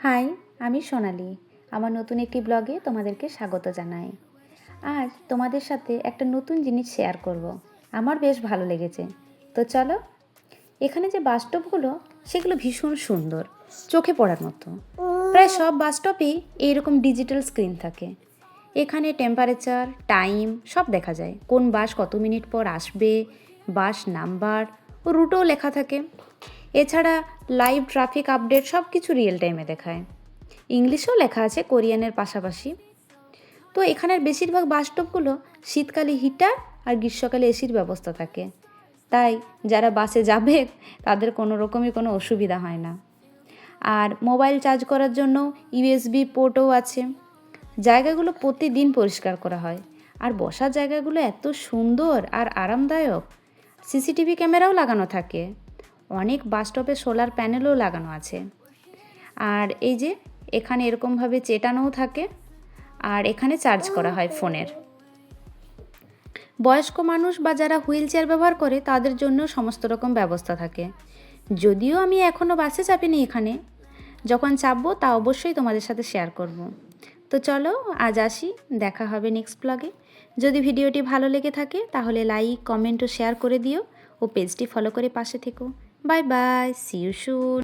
High, আমি সোনালি। আমার নতুন একটি ব্লগে তোমাদেরকে স্বাগত জানাই। আজ তোমাদের সাথে একটা নতুন জিনিস শেয়ার করব। আমার বেশ ভালো লেগেছে। তো চলো, এখানে যে বাস স্টপগুলো সেগুলো ভীষণ সুন্দর, চোখে পড়ার মতো। প্রায় সব বাস স্টপেই এইরকম ডিজিটাল স্ক্রিন থাকে। এখানে টেম্পারেচার, টাইম সব দেখা যায়। কোন বাস কত মিনিট পর আসবে, বাস নাম্বার ও রুটও লেখা থাকে। এছাড়া লাইভ ট্রাফিক আপডেট সব কিছু রিয়েল টাইমে দেখায়। ইংলিশেও লেখা আছে কোরিয়ানের পাশাপাশি। তো এখানের বেশিরভাগ বাস স্টপগুলো শীতকালে হিটার আর গ্রীষ্মকালে এসির ব্যবস্থা থাকে। তাই যারা বাসে যাবে তাদের কোনো রকমই কোনো অসুবিধা হয় না। আর মোবাইল চার্জ করার জন্য ইউএসবি পোর্টও আছে। জায়গাগুলো প্রতিদিন পরিষ্কার করা হয়। আর বসার জায়গাগুলো এত সুন্দর আর আরামদায়ক। সিসিটিভি ক্যামেরাও লাগানো থাকে। অনেক বাস স্টপে সোলার প্যানেলও লাগানো আছে। আর এই যে এখানে এরকমভাবে চেটানোও থাকে, আর এখানে চার্জ করা হয় ফোনের। বয়স্ক মানুষ বা যারা হুইল চেয়ার ব্যবহার করে তাদের জন্য সমস্ত রকম ব্যবস্থা থাকে। যদিও আমি এখনও বাসে চাপিনি এখানে, যখন চাপবো তা অবশ্যই তোমাদের সাথে শেয়ার করব। তো চলো আজ আসি, দেখা হবে নেক্সট ব্লগে। যদি ভিডিওটি ভালো লেগে থাকে তাহলে লাইক, কমেন্ট ও শেয়ার করে দিও ও পেজটি ফলো করে পাশে থেকো। Bye bye, see you soon.